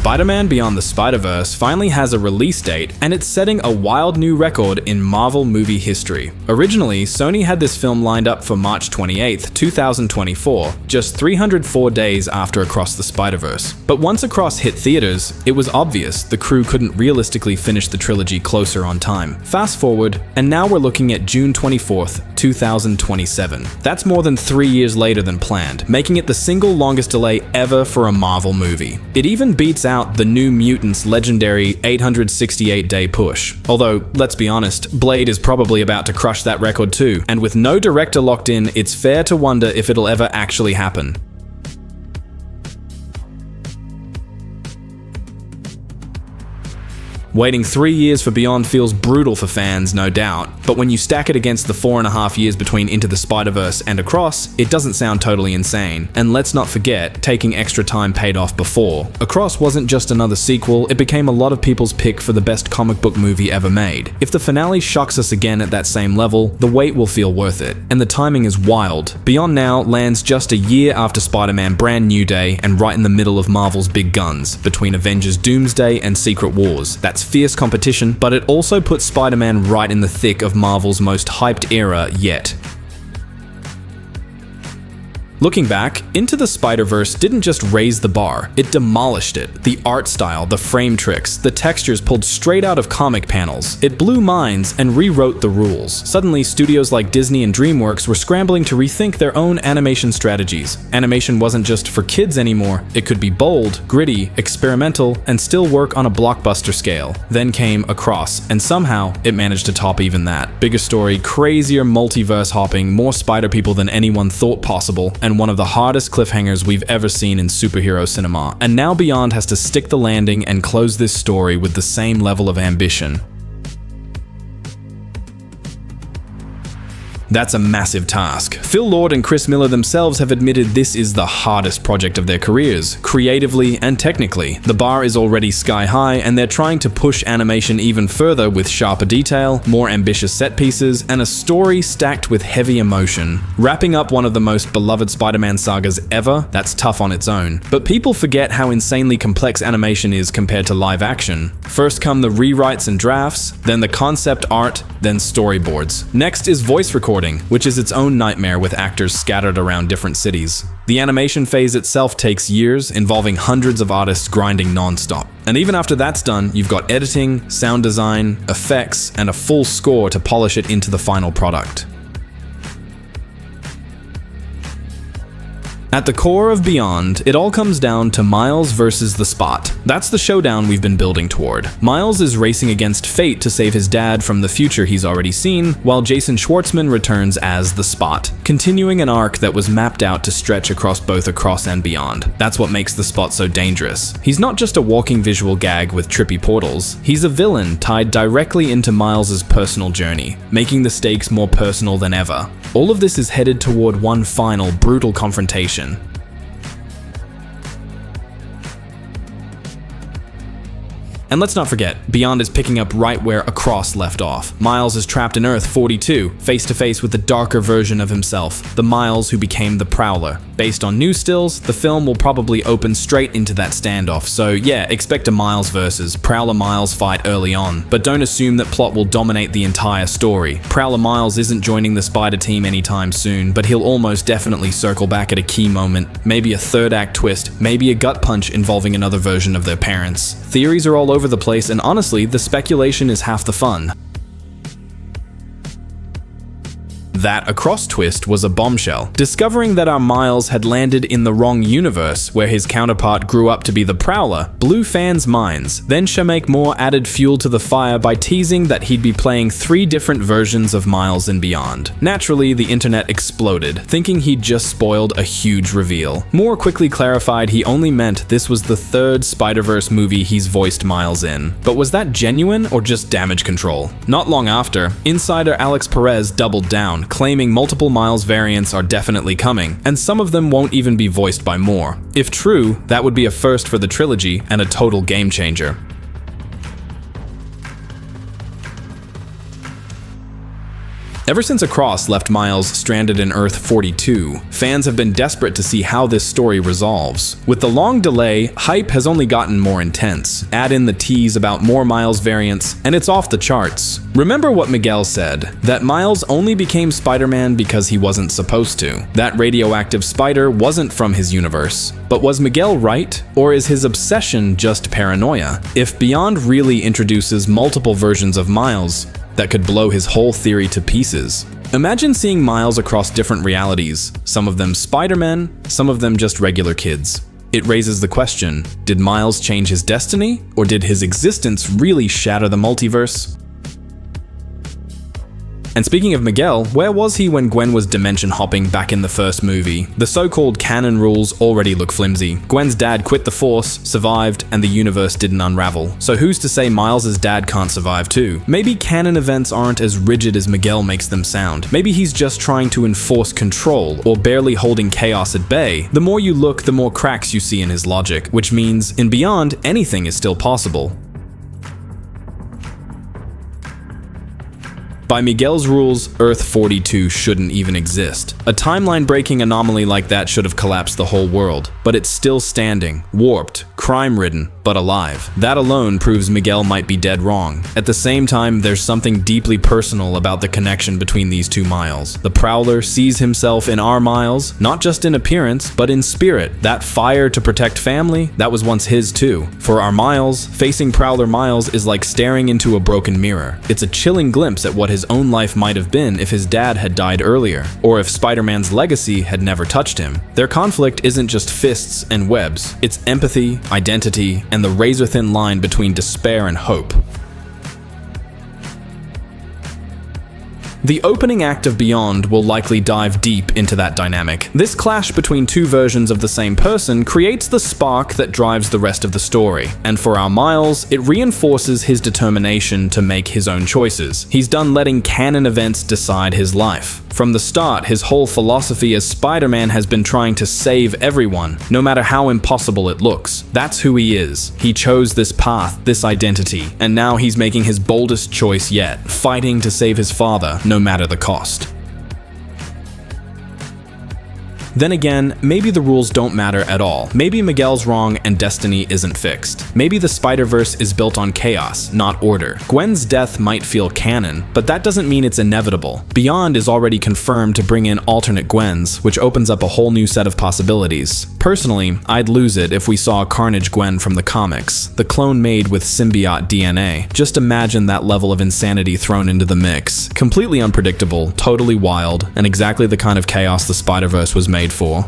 Spider-Man Beyond the Spider-Verse finally has a release date, and it's setting a wild new record in Marvel movie history. Originally, Sony had this film lined up for March 28th, 2024, just 304 days after Across the Spider-Verse. But once Across hit theaters, it was obvious the crew couldn't realistically finish the trilogy closer on time. Fast forward, and now we're looking at June 24th, 2027. That's more than 3 years later than planned, making it the single longest delay ever for a Marvel movie. It even beats out the New Mutants' legendary 868-day push. Although, let's be honest, Blade is probably about to crush that record too, and with no director locked in, it's fair to wonder if it'll ever actually happen. Waiting 3 years for Beyond feels brutal for fans, no doubt, but when you stack it against the 4.5 years between Into the Spider-Verse and Across, it doesn't sound totally insane. And let's not forget, taking extra time paid off before. Across wasn't just another sequel, it became a lot of people's pick for the best comic book movie ever made. If the finale shocks us again at that same level, the wait will feel worth it. And the timing is wild. Beyond now lands just a year after Spider-Man Brand New Day and right in the middle of Marvel's big guns, between Avengers Doomsday and Secret Wars. That's fierce competition, but it also puts Spider-Man right in the thick of Marvel's most hyped era yet. Looking back, Into the Spider-Verse didn't just raise the bar, it demolished it. The art style, the frame tricks, the textures pulled straight out of comic panels. It blew minds and rewrote the rules. Suddenly, studios like Disney and DreamWorks were scrambling to rethink their own animation strategies. Animation wasn't just for kids anymore, it could be bold, gritty, experimental, and still work on a blockbuster scale. Then came Across, and somehow it managed to top even that. Bigger story, crazier multiverse hopping, more spider people than anyone thought possible, and one of the hardest cliffhangers we've ever seen in superhero cinema. And now Beyond has to stick the landing and close this story with the same level of ambition. That's a massive task. Phil Lord and Chris Miller themselves have admitted this is the hardest project of their careers, creatively and technically. The bar is already sky high, and they're trying to push animation even further with sharper detail, more ambitious set pieces, and a story stacked with heavy emotion. Wrapping up one of the most beloved Spider-Man sagas ever, that's tough on its own. But people forget how insanely complex animation is compared to live action. First come the rewrites and drafts, then the concept art, then storyboards. Next is voice recording, which is its own nightmare with actors scattered around different cities. The animation phase itself takes years, involving hundreds of artists grinding non-stop. And even after that's done, you've got editing, sound design, effects, and a full score to polish it into the final product. At the core of Beyond, it all comes down to Miles versus the Spot. That's the showdown we've been building toward. Miles is racing against fate to save his dad from the future he's already seen, while Jason Schwartzman returns as the Spot, continuing an arc that was mapped out to stretch across both Across and Beyond. That's what makes the Spot so dangerous. He's not just a walking visual gag with trippy portals, he's a villain tied directly into Miles's personal journey, making the stakes more personal than ever. All of this is headed toward one final, brutal confrontation. And let's not forget, Beyond is picking up right where Across left off. Miles is trapped in Earth 42, face to face with the darker version of himself, the Miles who became the Prowler. Based on news stills, the film will probably open straight into that standoff, so yeah, expect a Miles versus Prowler Miles fight early on, but don't assume that plot will dominate the entire story. Prowler Miles isn't joining the Spider team anytime soon, but he'll almost definitely circle back at a key moment, maybe a third act twist, maybe a gut punch involving another version of their parents. Theories are all over the place, and honestly, the speculation is half the fun. That Across twist was a bombshell. Discovering that our Miles had landed in the wrong universe, where his counterpart grew up to be the Prowler, blew fans' minds. Then Shameik added fuel to the fire by teasing that he'd be playing 3 different versions of Miles and Beyond. Naturally, the internet exploded, thinking he'd just spoiled a huge reveal. Moore quickly clarified he only meant this was the 3rd Spider-Verse movie he's voiced Miles in. But was that genuine or just damage control? Not long after, insider Alex Perez doubled down, claiming multiple Miles variants are definitely coming, and some of them won't even be voiced by Moore. If true, that would be a first for the trilogy and a total game changer. Ever since Across left Miles stranded in Earth 42, fans have been desperate to see how this story resolves. With the long delay, hype has only gotten more intense. Add in the tease about more Miles variants, and it's off the charts. Remember what Miguel said, that Miles only became Spider-Man because he wasn't supposed to. That radioactive spider wasn't from his universe. But was Miguel right, or is his obsession just paranoia? If Beyond really introduces multiple versions of Miles, that could blow his whole theory to pieces. Imagine seeing Miles across different realities, some of them Spider-Men, some of them just regular kids. It raises the question, did Miles change his destiny, or did his existence really shatter the multiverse? And speaking of Miguel, where was he when Gwen was dimension hopping back in the first movie? The so-called canon rules already look flimsy. Gwen's dad quit the Force, survived, and the universe didn't unravel. So who's to say Miles' dad can't survive too? Maybe canon events aren't as rigid as Miguel makes them sound. Maybe he's just trying to enforce control, or barely holding chaos at bay. The more you look, the more cracks you see in his logic, which means, in Beyond, anything is still possible. By Miguel's rules, Earth 42 shouldn't even exist. A timeline-breaking anomaly like that should have collapsed the whole world, but it's still standing, warped, crime-ridden, but alive. That alone proves Miguel might be dead wrong. At the same time, there's something deeply personal about the connection between these two Miles. The Prowler sees himself in our Miles, not just in appearance, but in spirit. That fire to protect family, that was once his too. For our Miles, facing Prowler Miles is like staring into a broken mirror. It's a chilling glimpse at what his own life might have been if his dad had died earlier, or if Spider-Man's legacy had never touched him. Their conflict isn't just fists and webs, it's empathy, identity, and the razor-thin line between despair and hope. The opening act of Beyond will likely dive deep into that dynamic. This clash between two versions of the same person creates the spark that drives the rest of the story. And for our Miles, it reinforces his determination to make his own choices. He's done letting canon events decide his life. From the start, his whole philosophy as Spider-Man has been trying to save everyone, no matter how impossible it looks. That's who he is. He chose this path, this identity, and now he's making his boldest choice yet, fighting to save his father, no matter the cost. Then again, maybe the rules don't matter at all. Maybe Miguel's wrong and destiny isn't fixed. Maybe the Spider-Verse is built on chaos, not order. Gwen's death might feel canon, but that doesn't mean it's inevitable. Beyond is already confirmed to bring in alternate Gwens, which opens up a whole new set of possibilities. Personally, I'd lose it if we saw Carnage Gwen from the comics, the clone made with symbiote DNA. Just imagine that level of insanity thrown into the mix. Completely unpredictable, totally wild, and exactly the kind of chaos the Spider-Verse was made for.